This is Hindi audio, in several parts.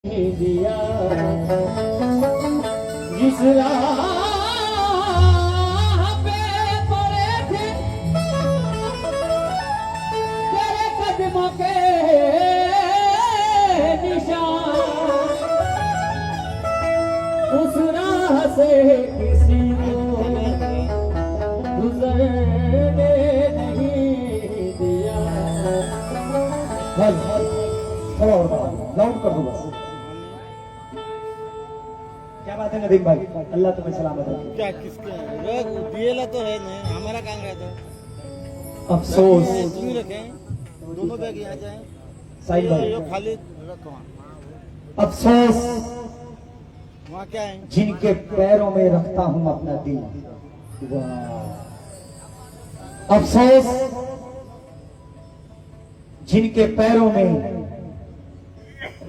दिया जिस राह पे पड़े थे तेरे कदमों के निशान, उस राह से किसी को गुजरने नहीं दिया। थोड़ा और लाउड कर दो बस। क्या बात है नदीम भाई, अल्लाह तुम्हें सलामत रखे। क्या किसके दिएला तो है नहीं, हमारा काम रहता है। अफसोस तुम ही रखे दोनों बैग यहाँ जाए साहिल भाई, यो खाली रखो वहाँ। अफसोस वहाँ क्या है? जिनके पैरों में रखता हूँ अपना दिल। वाह। अफसोस जिनके पैरों में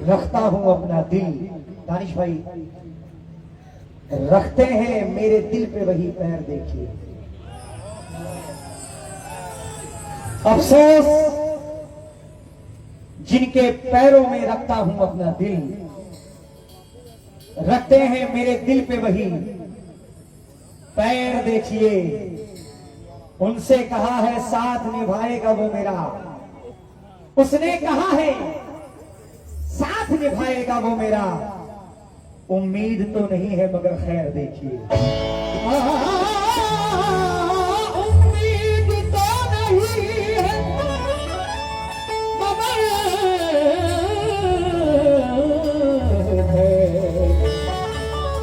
रखता हूँ अपना दिल। दानिश भाई रखते हैं मेरे दिल पे वही पैर, देखिए। अफसोस जिनके पैरों में रखता हूं अपना दिल, रखते हैं मेरे दिल पे वही पैर, देखिए। उनसे कहा है साथ निभाएगा वो मेरा, उसने कहा है साथ निभाएगा वो मेरा। उम्मीद तो नहीं है मगर खैर, देखिए। उम्मीद तो नहीं है मगर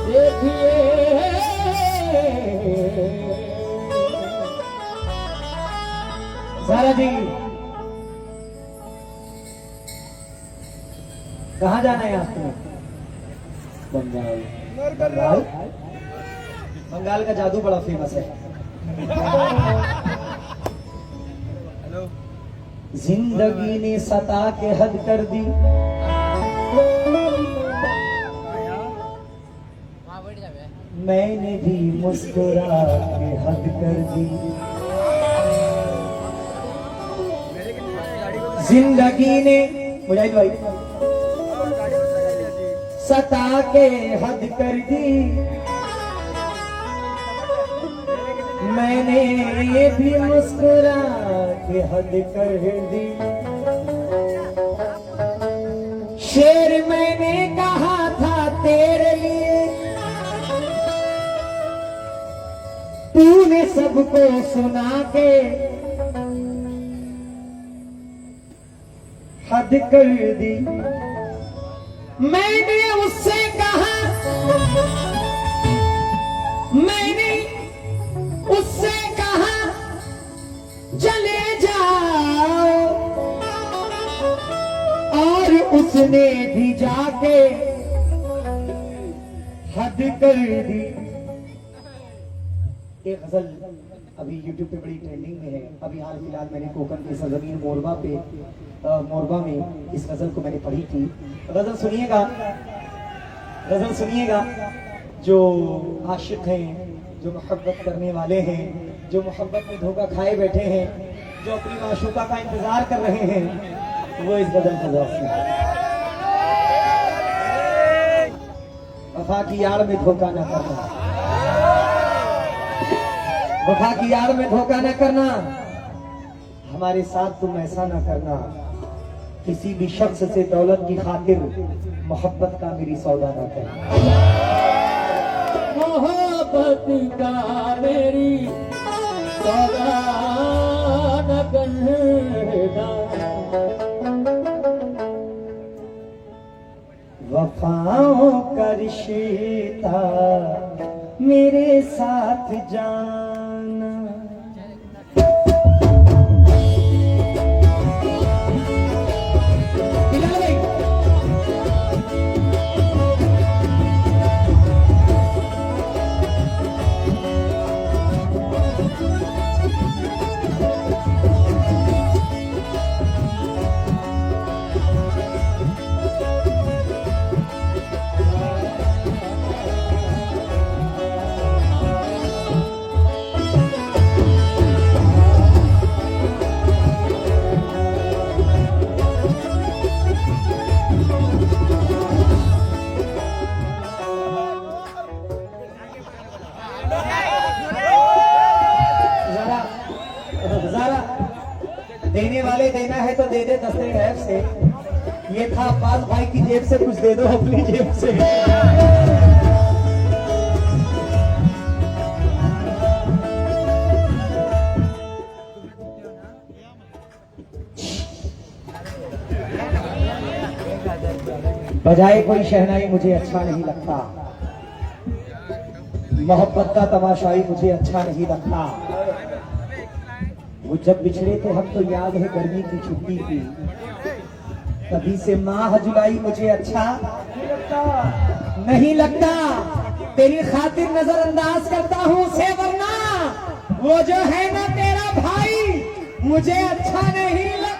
देखिए। सारा जी कहाँ जाना है आपको? बंगाल। बंगाल बंगाल का जादू बड़ा फेमस है। जिंदगी ने सता के हद कर दी, मैंने भी मुस्कुरा के हद कर दी। जिंदगी ने मुजाहिद भाई सता के हद कर दी, मैंने ये भी मुस्कुरा के हद कर दी। शेर मैंने कहा था तेरे लिए, तूने सबको सुना के हद कर दी। मैंने उससे कहा, मैंने उससे कहा चले जाओ, और उसने भी जाके हद कर दी। एक गजल अभी YouTube पे बड़ी ट्रेंडिंग में है। अभी हाल फिलहाल मैंने कोकण की सरजमीन मोरबा में इस गजल को मैंने पढ़ी थी। गजल सुनिएगा, गजल सुनिएगा। जो आशिक हैं, जो मोहब्बत करने वाले हैं, जो मोहब्बत में धोखा खाए बैठे हैं, जो अपनी माशूका का इंतजार कर रहे हैं, वो इस गजल को गौर से। वफा की यार में धोखा न करना, वफा की यार में धोखा न करना, हमारे साथ तुम ऐसा न करना। किसी भी शख्स से दौलत की खातिर मोहब्बत का मेरी सौदा न करना। मोहब्बत का मेरी सौदा न करना। वफाओं का रिश्ता मेरे साथ जाना। दे दस्ते ऐप से। ये था अब्बास भाई की जेब से, कुछ दे दो अपनी जेब से। बजाए कोई शहनाई मुझे अच्छा नहीं लगता, मोहब्बत का तमाशाई मुझे अच्छा नहीं लगता। वो जब बिछड़े थे हम तो याद है गर्मी की छुट्टी थी, तभी से माह जुलाई मुझे अच्छा नहीं लगता। तेरी खातिर नजरअंदाज करता हूँ उसे, वरना वो जो है ना तेरा भाई मुझे अच्छा नहीं लगता।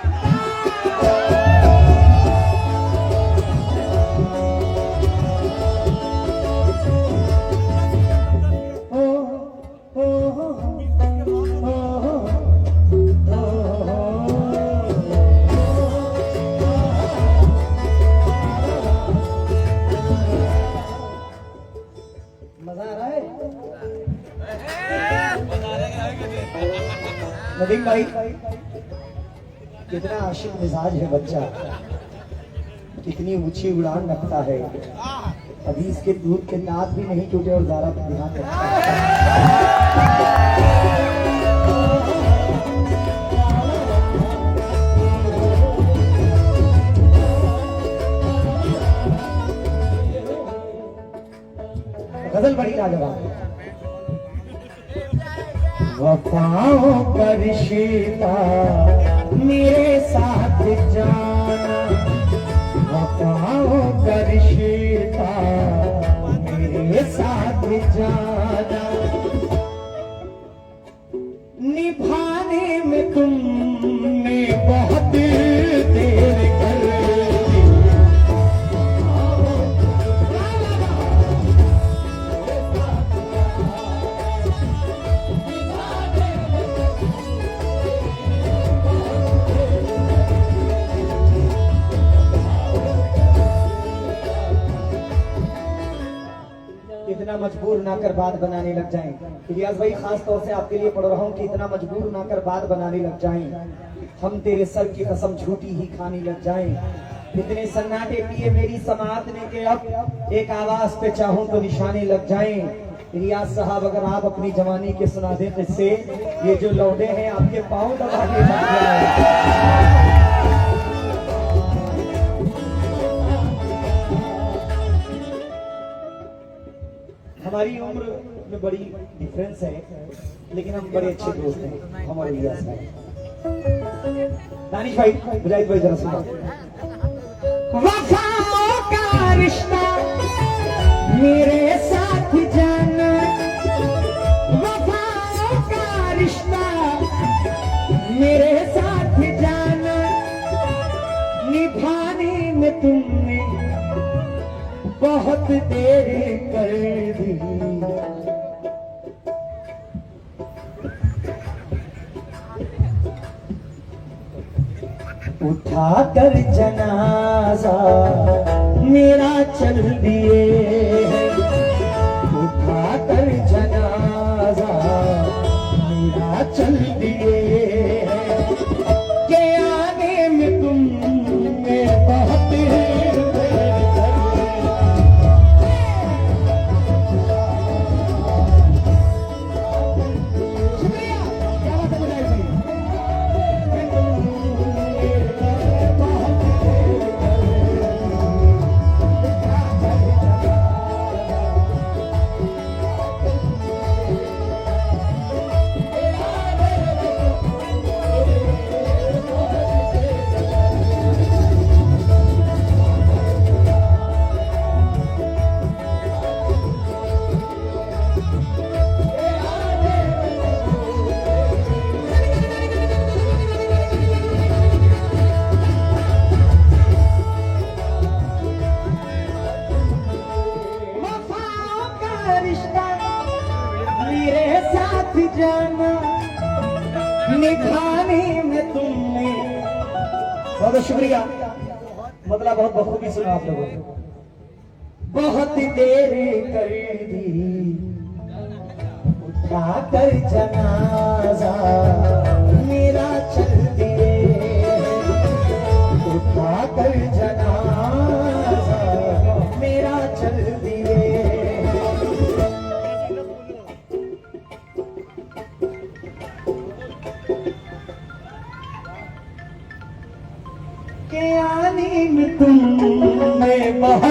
नदीम भाई कितना आशिक मिजाज है बच्चा, कितनी ऊंची उड़ान रखता है। अभी इसके दूध के दांत भी नहीं टूटे और ज़रा ध्यान रखता है। गजल बड़ी लाजवाब है। वफाओं का रिश्ता मेरे साथ जाना, वफाओं का रिश्ता मेरे साथ जाना, निभाने में तुमने बहुत देर कर दी। इतना मजबूर ना कर बात बनाने लग जाएं। इलियास भाई खास तौर से आपके लिए पढ़ रहा हूँ कि इतना मजबूर ना कर बात बनाने लग जाएं, हम तेरे सर की कसम झूठी ही खाने लग जाएं। इतने सन्नाटे पिए मेरी समात ने के अब एक आवाज पे चाहूं तो निशाने लग जाएं। इलियास साहब अगर आप अपनी जवानी के सुना दें किससे, ये जो लौटे हैं आपके पाँव दबा के जाग जाएं। हमारी उम्र में बड़ी डिफरेंस है, लेकिन हम बड़े अच्छे दोस्त हैं हम और इलियास भाई। दानिश भाई, मुजाहिद भाई जरा सुनो। वफाओं का रिश्ता मेरे साथ जाना, वफाओं का रिश्ता मेरे साथ जाना, निभाने में तुमने बहुत देर कर दी। उठा कर जनाजा मेरा चल दिए, उठा कर जनाजा मेरा चल दिए, के आने में तुमने बहुत जाना, निभाने में तुमने बहुत शुक्रिया, मतलब बहुत बखूबी सुना आप लोगों ने। बहुत देर कर दी, उठा कर जनाजा मेरा चल दिए,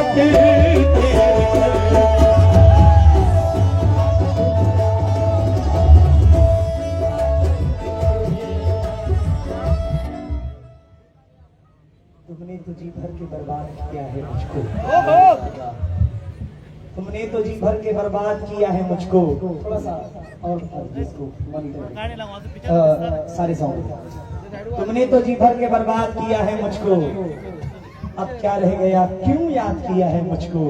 बहुत देर कर। तुमने तो जी भर के बर्बाद किया है मुझको, तुमने तो जी भर के बर्बाद किया है मुझको। थोड़ा सा और जिसको सारे सॉन्ग। तुमने तो जी भर के बर्बाद किया है मुझको, अब क्या रह गया, क्यों याद किया है मुझको।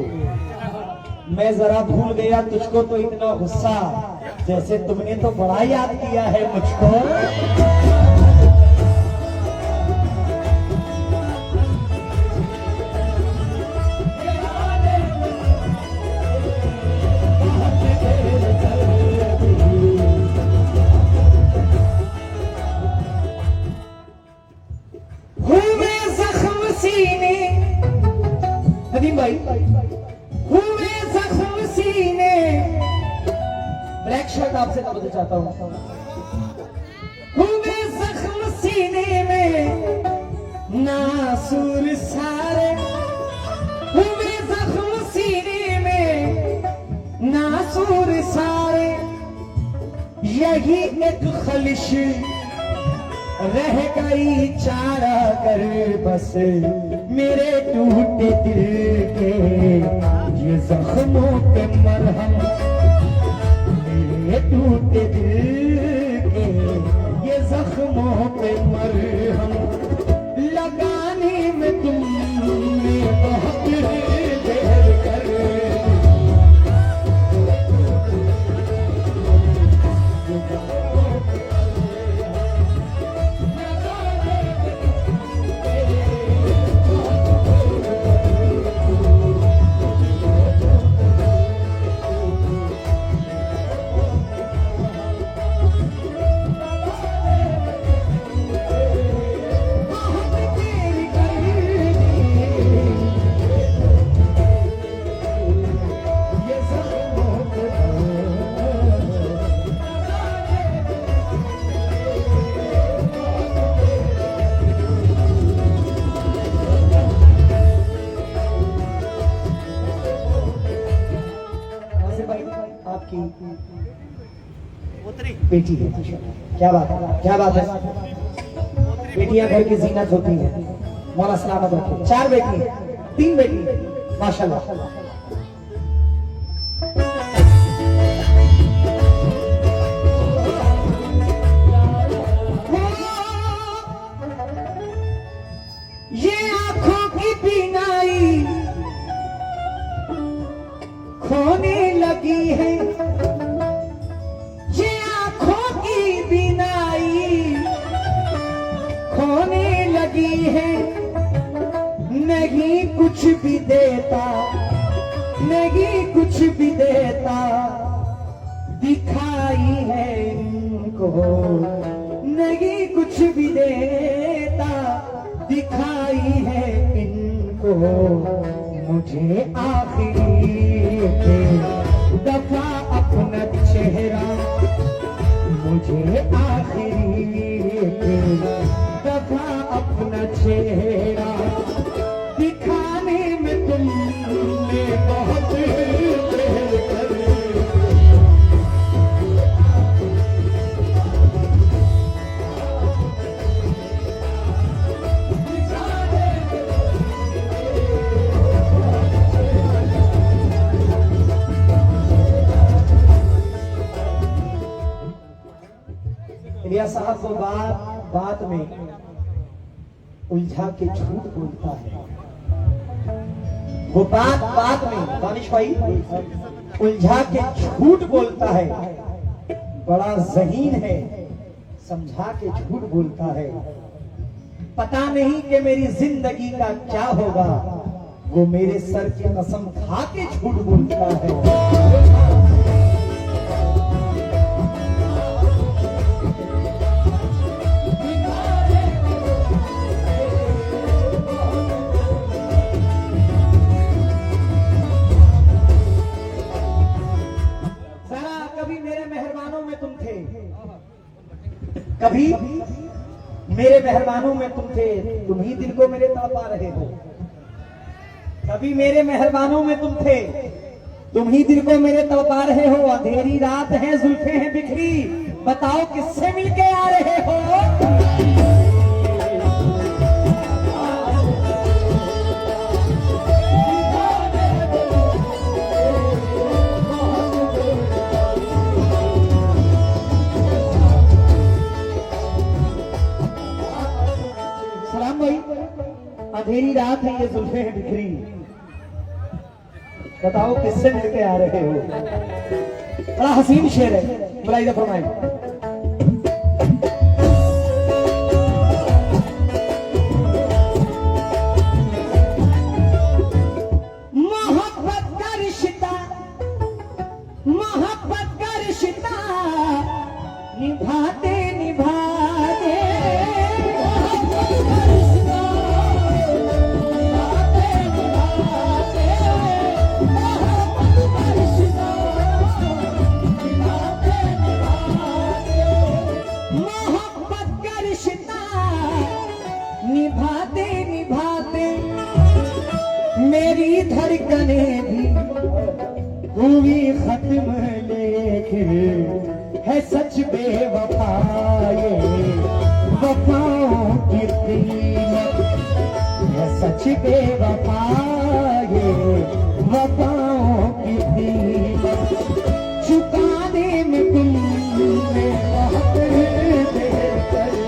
मैं जरा भूल गया तुझको तो इतना गुस्सा, जैसे तुमने तो बड़ा याद किया है मुझको। नदीम भाई, हुए जख्म सीने, ब्लैक शर्ट आपसे ना बदल चाहता हूँ। हुए जख्म सीने में नासूर सारे, हुए जख्म सीने में नासूर सारे, यही एक खलिश रह गई चारा कर बस मेरे टूटे दिल के ये जख्मों पे मरहम, मेरे टूटे दिल के ये जख्मों पे मरहम लगाने में तुमने बहुत देर कर। बेटी है, क्या बात है, क्या बात है। बेटियां घर की जीनत होती है, मौला सलामत रखे। 4 बेटी, 3 बेटी, माशाल्लाह। ये आंखों की बीनाई खोने लगी है, खोने लगी है, नहीं कुछ भी देता, नहीं कुछ भी देता, दिखाई है इनको, नहीं कुछ भी देता, दिखाई है इनको। मुझे आखिरी दफा अपना चेहरा, मुझे आखिरी दफा अपना चेहरा दिखाने में तुमने बहुत देर कर। इलिया साहब को बात में उलझा के झूठ बोलता है, वो बात में दानिश भाई उलझा के झूठ बोलता है, बड़ा ज़हीन है, समझा के झूठ बोलता है। पता नहीं कि मेरी जिंदगी का क्या होगा, वो मेरे सर की कसम खा के झूठ बोलता है। कभी मेरे मेहरबानों में तुम थे, तुम ही दिल को मेरे तड़पा रहे हो। कभी मेरे मेहरबानों में तुम थे, तुम ही दिल को मेरे तड़पा रहे हो। अंधेरी रात है, जुल्फे हैं बिखरी, बताओ किससे मिलके आ रहे हो। सलाम भाई, अंधेरी रात है, ये जुल्फे हैं बिखरी, बताओ किससे मिलके आ रहे हो। बड़ा हसीन शेर है, बुलाइए फरमाइए। मोहब्बत का रिश्ता निभाते निभाते निभाते निभाते मेरी धड़कने भी हुई खत्म, लेकिन है सच बेवफाए, वफाओं की कीमत है सच बेवफाए, वफाओं की कीमत चुकाने में तुमने बहुत देर कर।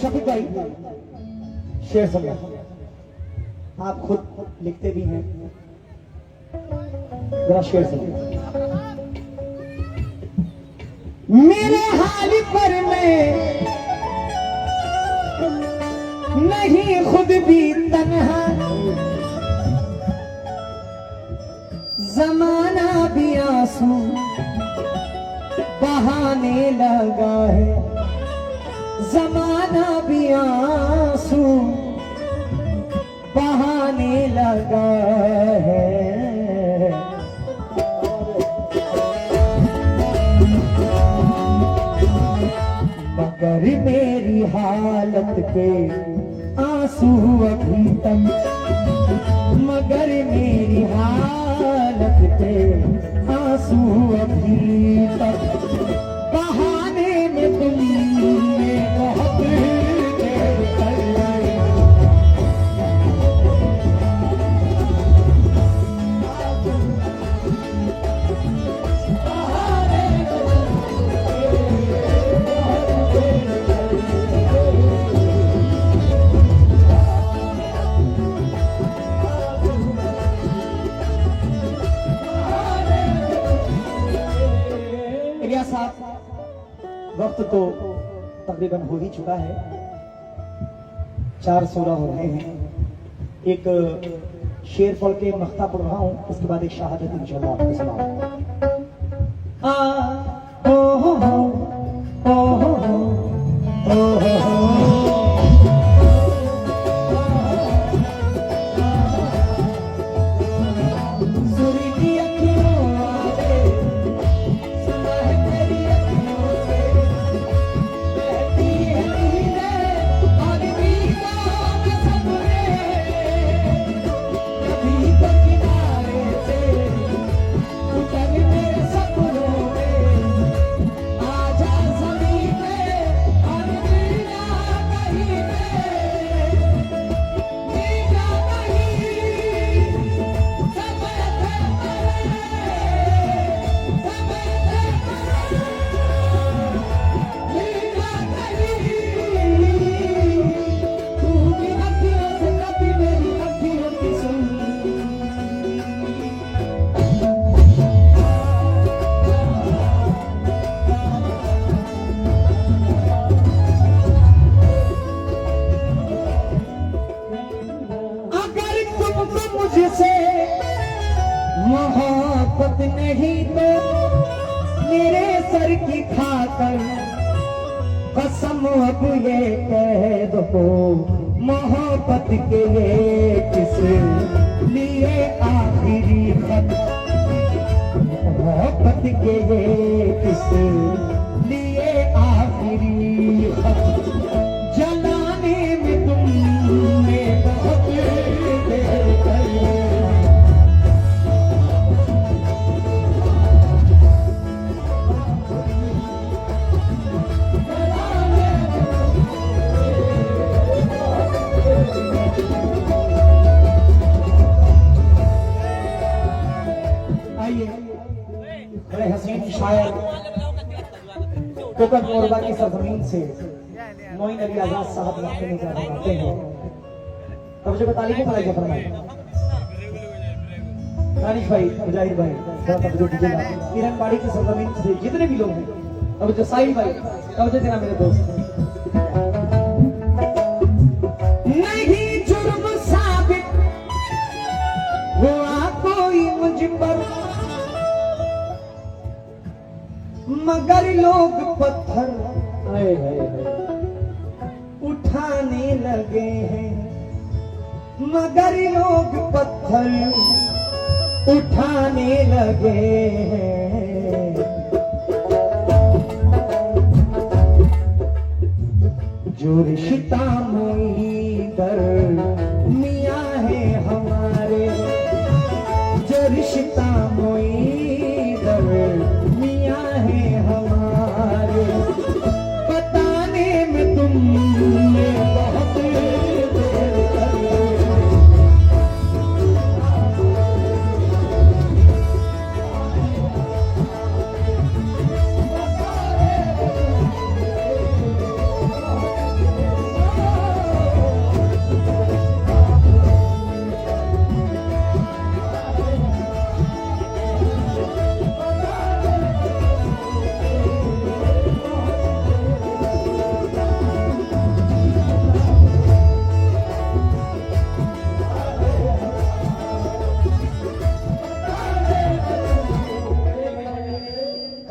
शफीक भाई, शेर सुनना, आप खुद लिखते भी हैं, जरा शेर सुनिए। मेरे हाल पर मैं नहीं खुद भी तन्हा, जमाना भी आंसू बहाने लगा है, जमाना भी आंसू बहाने लगा है। मगर मेरी हालत पे आंसू अभी तक, मगर मेरी हालत पे आंसू अभी तक बहाने में तुमने बहुत देर कर ली। वक्त तो तकरीबन हो ही चुका है, 4 सूरा हो रहे हैं। एक शेर पढ़ के मख्ता पढ़ रहा हूँ, उसके बाद एक शहादत इंशाअल्लाह आपको सुनाऊंगा। नहीं तो मेरे सर की खाकर कसम अब ये कह दो, मोहब्बत के ये किस लिए आखिरी खत, मोहब्बत के ये किस लिए आखिरी खत, जलाने में तुमने बहुत देर कर। बड़े हसीन शायर कोकन मोरबा की सरजमीन से मोइन अली आजाद साहब लिखने का बनाते हैं। तब जो तालीम पढ़ाई के फरमाए दानिश भाई, मुजाहिद भाई, तब जो दीजिएगा किरण बाड़ी की सरजमीन से जितने भी लोग हैं, तब जो साहिल भाई, तब जो तेरा मेरे दोस्त नहीं जुर्म साबित हुआ कोई मुझ पर, मगर लोग पत्थर उठाने लगे हैं, मगर लोग पत्थर उठाने लगे हैं। जो रिश्ता मुईदर मियाँ है हमारे, जो रिश्ता मुईदर मियाँ है हमारे, बताने में तुमने बहुत देर कर।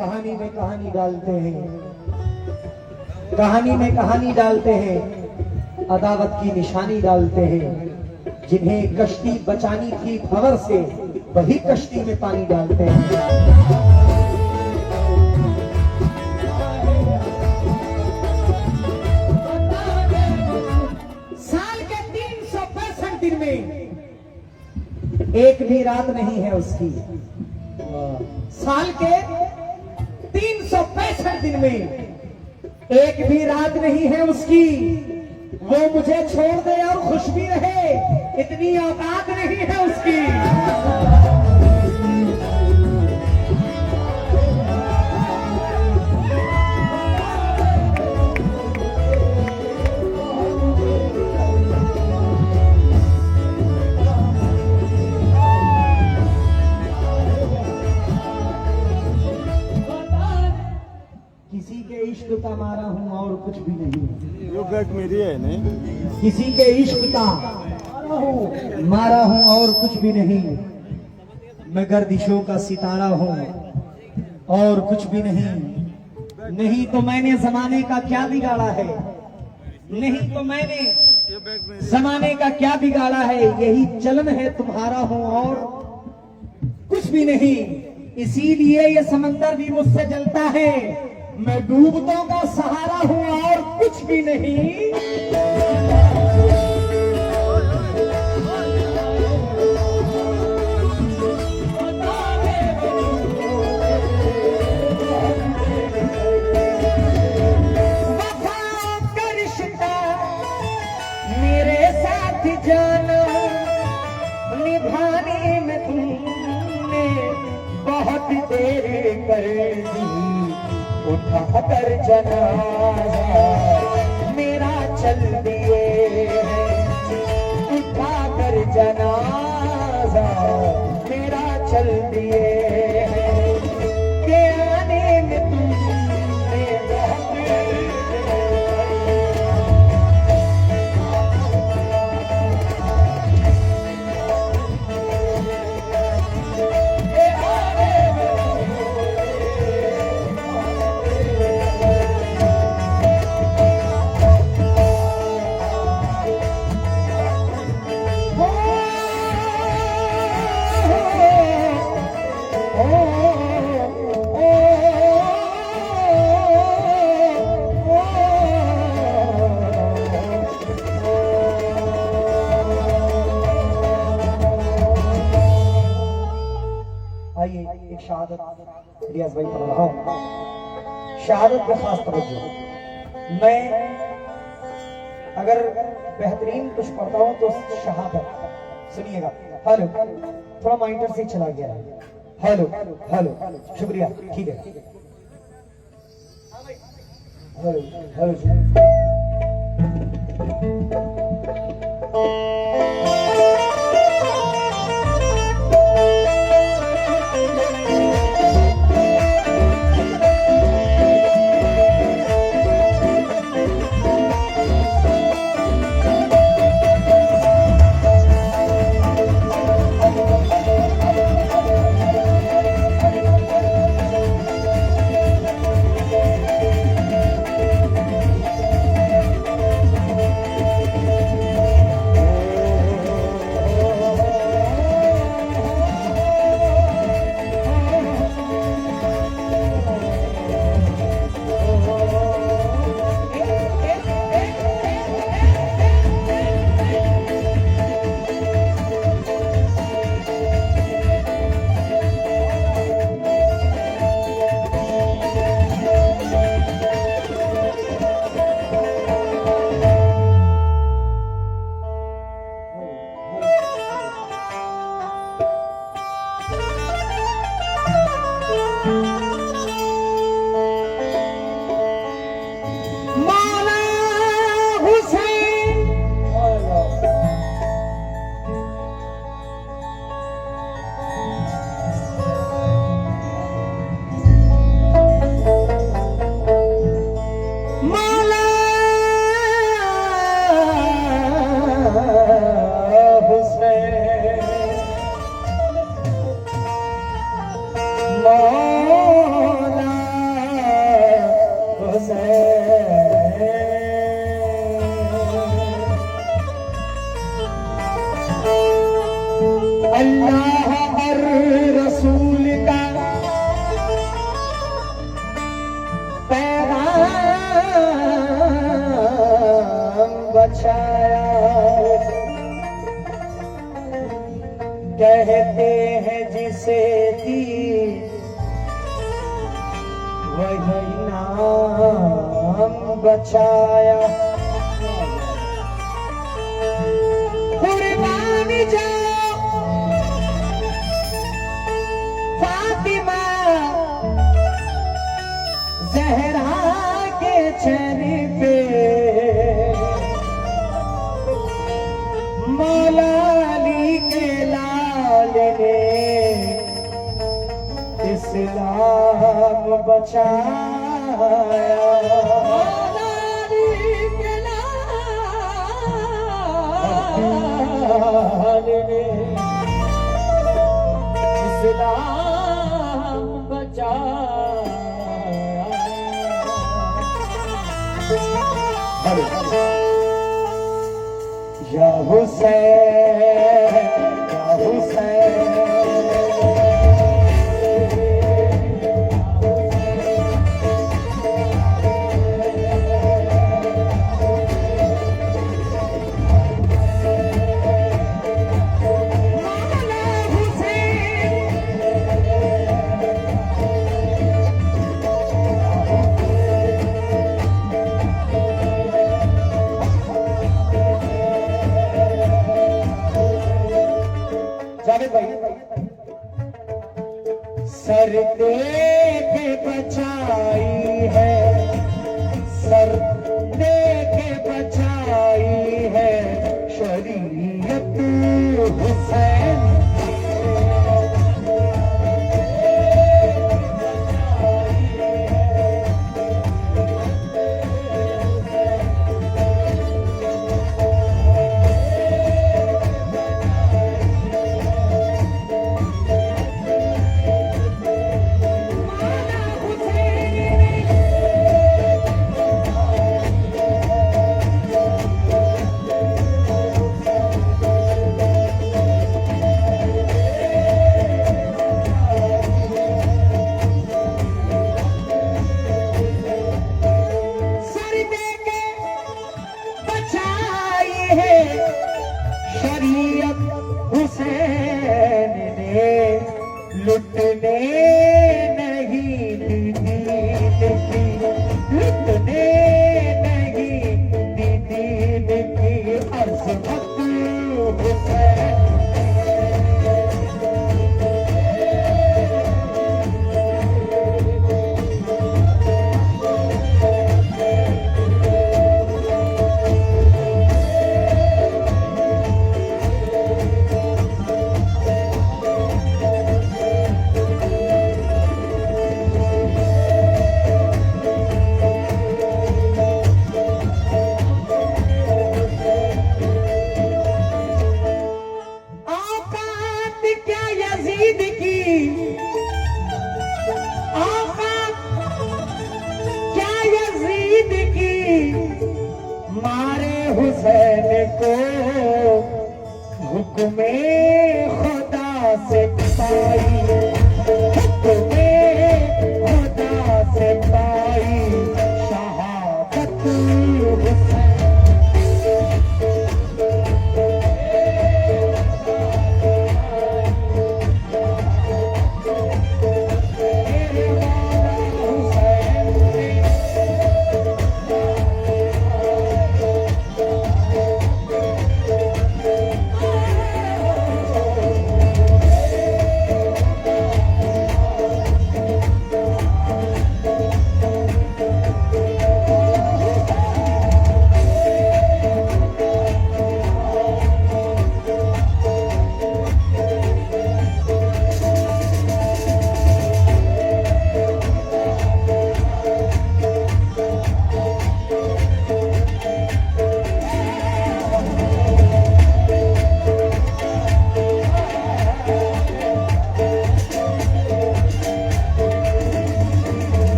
कहानी में कहानी डालते हैं, कहानी में कहानी डालते हैं, अदावत की निशानी डालते हैं। जिन्हें कश्ती बचानी थी भंवर से, वही कश्ती में पानी डालते हैं। साल के 365 दिन में एक भी रात नहीं है उसकी। साल के 365 दिन में एक भी रात नहीं है उसकी। वो मुझे छोड़ दे और खुश भी रहे, इतनी औकात नहीं है उसकी। किसी के इश्क का मारा हूं और कुछ भी नहीं। यो बैग मेरी है नहीं। किसी के इश्क का मारा हूं और कुछ भी नहीं। मैं गर्दिशों का सितारा हूं और कुछ भी नहीं। नहीं तो मैंने जमाने का क्या बिगाड़ा है, नहीं तो मैंने जमाने का क्या बिगाड़ा है। यही चलन है तुम्हारा हूं और कुछ भी नहीं। इसीलिए ये समंदर भी मुझसे जलता है। मैं डूबतों का सहारा हूं और कुछ भी नहीं। वफा का रिश्ता मेरे साथ जाना, निभाने में तुमने बहुत देर कर दी। उठा कर जनाजा मेरा चल दिए, उठा कर जनाजा मेरा चल दिए। के आने में तुमने बहुत रियाज भाई पढ़ रहा हूँ। शहादत पे खास तवज्जो। मैं अगर बेहतरीन कुछ पढ़ता हूँ तो शहादत। सुनिएगा। हेलो, थोड़ा मॉनिटर से चला गया है। हेलो हेलो, शुक्रिया, ठीक है। हेलो हेलो अल्लाह और रसूल का पैगाम बचाया। कहते हैं जिसे दी वही नाम बचाया। कुर्बानी जाओ फातिमा ज़हरा के चेहरे पे, मौला अली के लाल ने इस्लाम बचाया। मौला अली के लाल ने इस्लाम बचाया। या हुसैन या हुसैन सर दे के बचाई है, सर दे के बचाई है शरीयत हुसैन। शरीयत हुसैन ने लुटने मारे हुसैन को हुक्मे खुदा से पाई, हुक्मे खुदा से पाई शहादत हुसैन।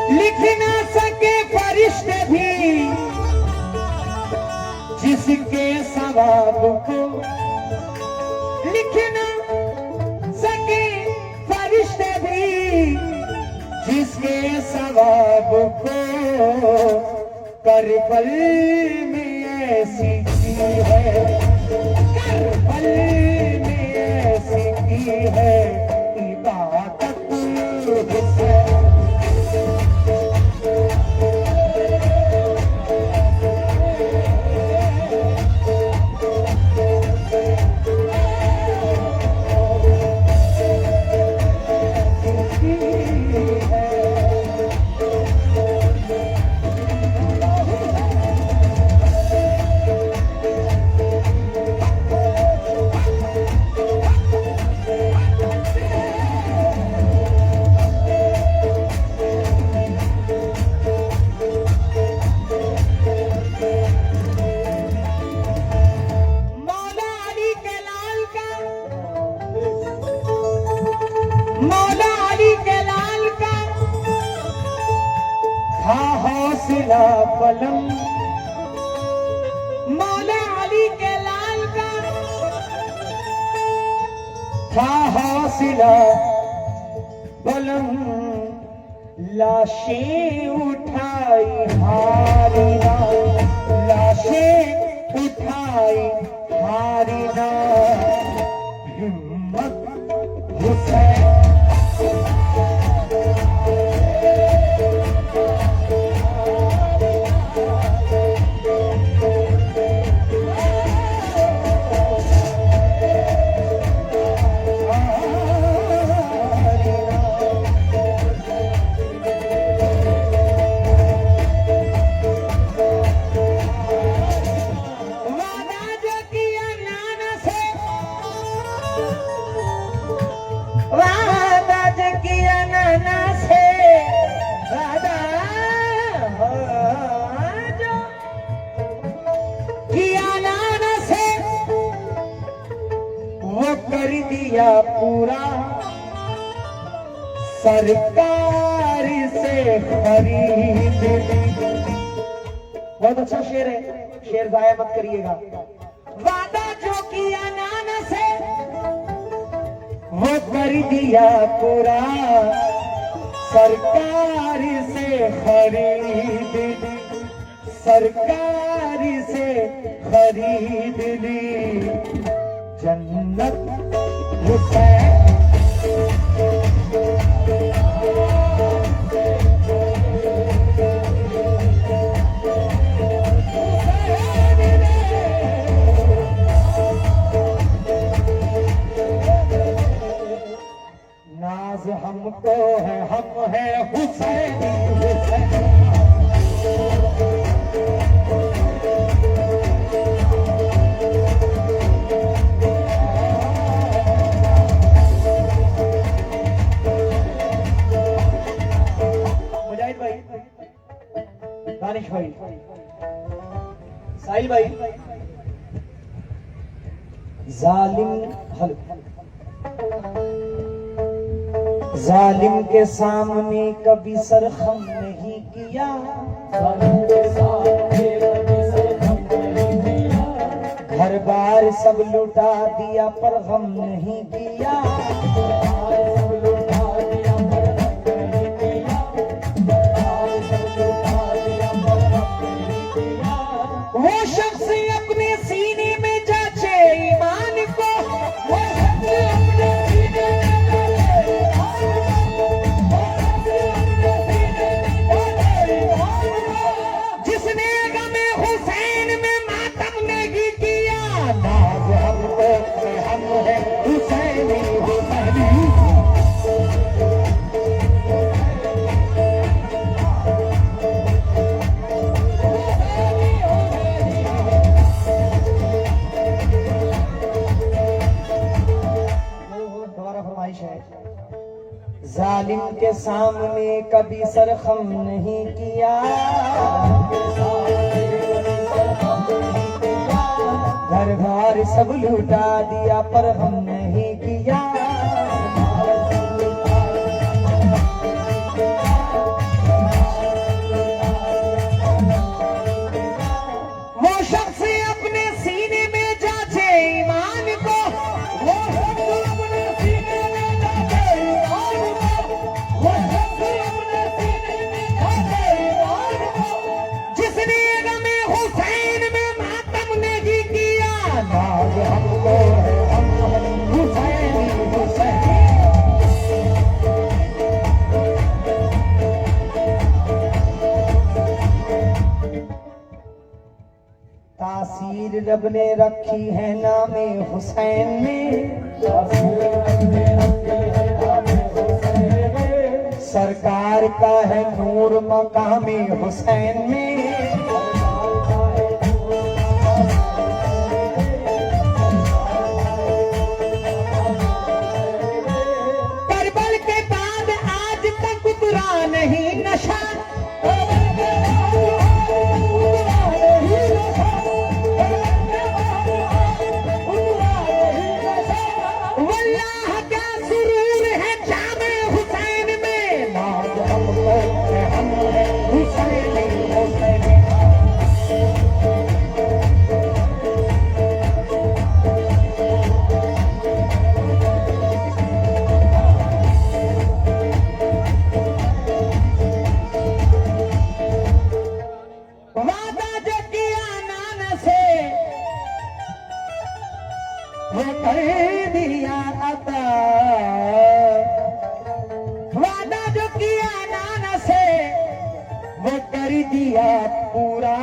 लिख ना सके फरिश्ते भी जिसके सवाब को, लिख ना सके फरिश्ते भी जिसके सवाब को, करबल में ऐसी की है, करबल में ऐसी की है इबादत हुसैन। मौला अली के लाल का था हौसला बुलंद, मौला अली के लाल का था हौसला बुलंद, लाशें उठाई हारिना, लाशें उठाई हारिना, हिम्मत हुसैन। कर दिया पूरा सरकार से खरीद ली। बहुत अच्छा शेर है, शेर जाया मत करिएगा। वादा जो किया नाना से वो कर दिया पूरा सरकार से खरीद ली, सरकार से खरीद ली जन्नत हुसैन। नाज हमको है, हम है हुसैन हुसैन। दानिश भाई, साहिल भाई, जालिम हल जालिम के सामने कभी सरखम नहीं किया, जालिम के सामने कभी सरखम नहीं किया, घर बार सब लुटा दिया पर गम नहीं किया, आज सब लुटा दिया पर गम नहीं किया, आज सब लुटा दिया पर गम नहीं किया। वो शख्स अपने सीने में जाचे ईमान को, वो शख्स अपने सीने में जाचे ईमान को, वो शख्स अपने सीने में जाचे ईमान को, जिसने गमे हुसैन में मातम नहीं किया, नाज हमको हम है हुसैनी हुसैनी। दोबारा फरमाइश है। जालिम के सामने कभी सरखम नहीं किया, घर बार सब लुटा दिया पर हम नहीं किया, वो शख्स अपने सीने में जाचे ईमान को, वो शख्स अपने सीने में जाचे ईमान को, वो शख्स अपने सीने में जाचे ईमान को, जिसने गमे हुसैन में मातम नहीं किया, नाज हमको है हम हुसैनी हुसैनी। तासीर रब ने रखी है नामे हुसैन में, सरकार का है नूर मकामे हुसैन में, करबल के बाद आज तक उतरा नहीं नशा, वल्लाह क्या सुरूर है जामे हुसैन में, नाज हमको है हम है हुसैनी हुसैनी। वादा जो किया नान से वो कर दिया अता, वादा जो किया नाना से वो कर दिया पूरा,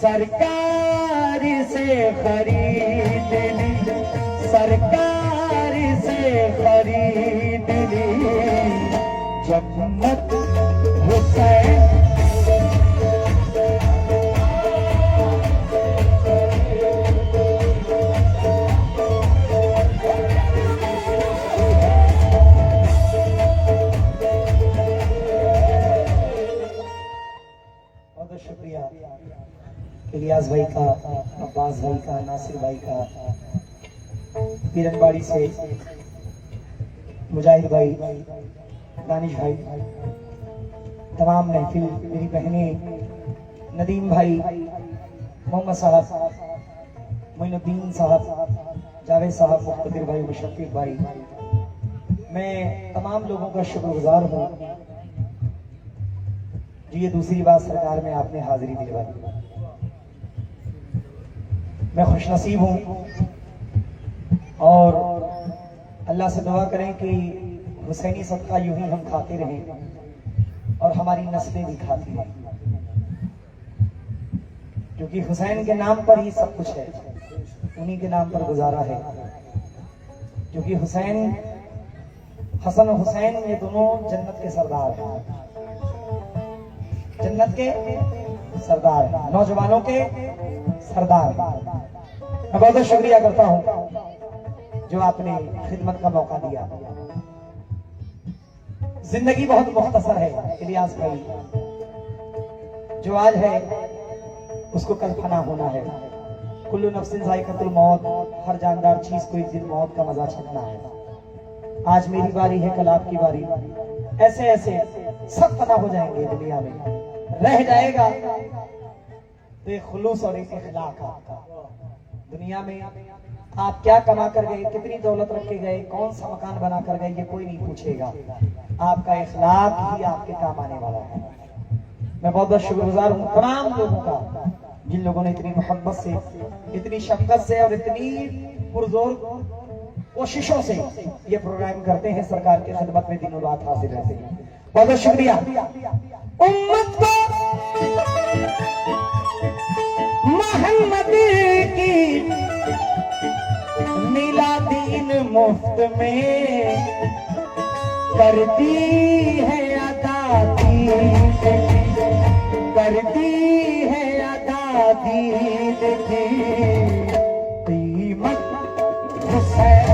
सरकार से खरीद ली, सरकार से खरीद ली जन्नत हुसैन। शुक्रिया इलियास भाई का, अब्बास भाई का, नासिर भाई का, किरणबाड़ी से मुजाहिद भाई, दानिश भाई, तमाम महफिल, मेरी बहनें, नदीम भाई, मोहम्मद साहब, मोइनुद्दीन साहब, जावेद साहब, मुख्तदिर भाई, मुशफ़िक भाई, मैं तमाम लोगों का शुक्रगुजार हूँ जी। ये दूसरी बात सरकार में आपने हाजिरी दिलवा दी, मैं खुशनसीब हूँ और अल्लाह से दुआ करें कि हुसैनी सदका यूं ही हम खाते रहें और हमारी नस्लें भी खाती रहें, क्योंकि हुसैन के नाम पर ही सब कुछ है, उन्हीं के नाम पर गुजारा है। क्योंकि हुसैन, हसन और हुसैन ये दोनों जन्नत के सरदार हैं, जन्नत के सरदार, नौजवानों के सरदार। मैं बहुत बहुत शुक्रिया करता हूं जो आपने खिदमत का मौका दिया। जिंदगी बहुत मुख्तसर है इलियास भाई, जो आज है उसको कल फना होना है। कुल्लू नफ्सिन ज़ाइक़तुल मौत, हर जानदार चीज को एक दिन मौत का मजा चखना है। आज मेरी बारी है, कल आपकी बारी। ऐसे ऐसे सब फना हो जाएंगे दुनिया में, रह जाएगा तो एक खुलूस और एक इखलाक आपका। दुनिया में आप क्या कमा कर गए, कितनी दौलत रख के गए, कौन सा मकान बना कर गए, ये कोई नहीं पूछेगा। आपका इखलाक ही आपके काम आने वाला है। मैं बहुत बहुत शुक्रगुजार हूँ तमाम लोगों का, जिन लोगों ने इतनी मोहब्बत से, इतनी शफकत से और इतनी पुरजोर कोशिशों से ये प्रोग्राम करते हैं। सरकार की खिदमत में दिनों रात हाजिर रहते हैं। बहुत बहुत शुक्रिया। उम्मत को मोहम्मद की मिला दीन मुफ्त में, करती है अदा दीन, करती है अदा दीन की कीमत हुसैन।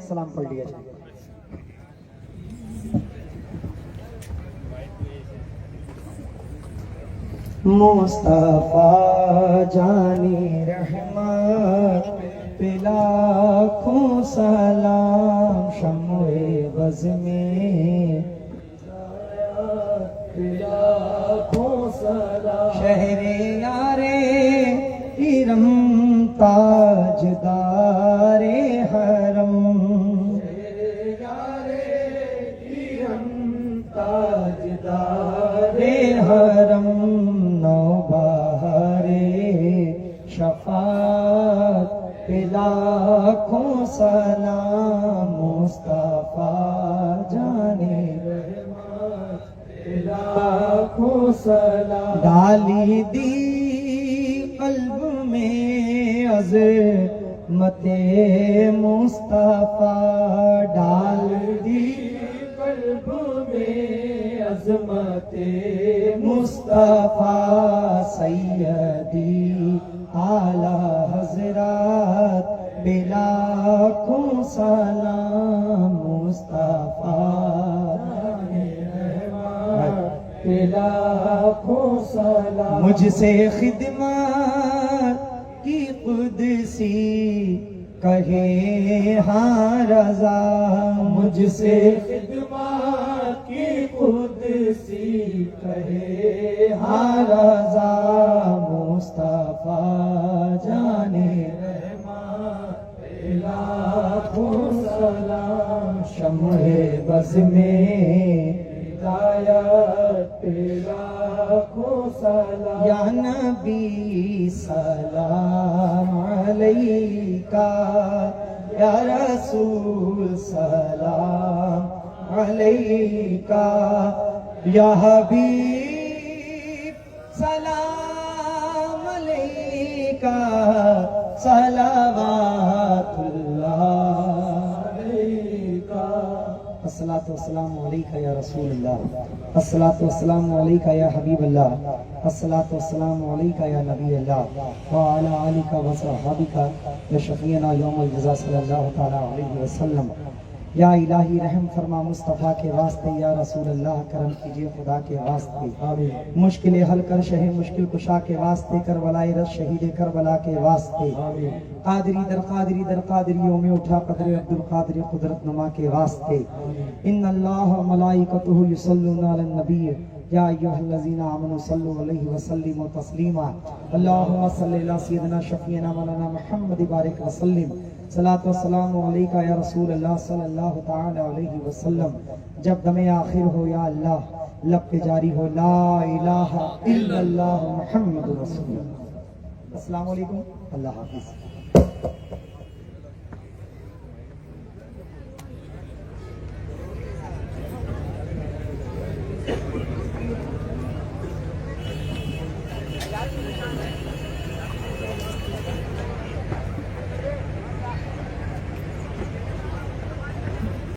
सलाम पढ़ लिया जाए। मुस्तफा जानी रहमत पे लाखों सलाम, शम्मे बज़ में लाखों सलाम, शहरे यारे इरम ताजदारे हरम, ताजदारे हरम, नौबहारे शफात पे लाखों सलाम, मुस्तफा जाने रहमत पे लाखों सलाम, डाली दी कल्ब में अज़मते मुस्तफा, डाल दी कल्ब में अज़मते मुस्तफा, सैयदी आला हज़रात बिलाखों सलाम, मुस्तफा बिलाखों सलाम, मुझसे खिदमत की कुदसी कहे हाँ रज़ा, मुझसे खिदमत की कुदसी कहे हाँ रज़ा, मुस्तफा जाने रहमत लाखों सलाम, शम्मे बज़ में हिदायत लाखों सलाम, या नबी सलाम अलैका, या रसूल सलाम अलैका, या हबीब सलाम अलैका, सलावातुल्लाह अलैका, अस्सलातु वस्सलामु अलैका या रसूलल्लाह, अस्सलातु वस्सलामु अलैका या हबीबल्लाह, अस्सलातु वस्सलामु अलैका या नबील्लाह, व अला आलिका व सहाबिका या शफीना यौमुल जज़ा सल्लल्लाहु तआला अलैहि वसल्लम। या इलाही रहम फरमा मुस्तफ़ा के वास्ते, या रसूल अल्लाह करम कीजिए खुदा के वास्ते, मुश्किल हल कर शहे मुश्किल कुशा के वास्ते, करबलाए रस शहीद करबला के वास्ते, कादरी दर कादरियों में उठा कदर अब्दुल कादिर कुदरत नुमा के वास्ते, इन्नल्लाह व मलाइकतुहु युसल्लूना अलन नबी या अय्युहल्लज़ीना आमनू सल्लु अलैहि वसल्लिमु तस्लीमा अल्लाहुम्मा सल्लि अला सय्यिदिना शफीना मौलाना मुहम्मद बारिक वसल्लिम सलातु वस्सलामु अलैका या रसूल अल्लाह सल्लल्लाहु तआला अलैहि वसल्लम। जब दमे आखिर हो या अल्लाह, लब पे जारी हो ला इलाहा इल्लल्लाह मुहम्मदुर रसूलुल्लाह। अस्सलामु अलैकुम, अल्लाह हाफिज़।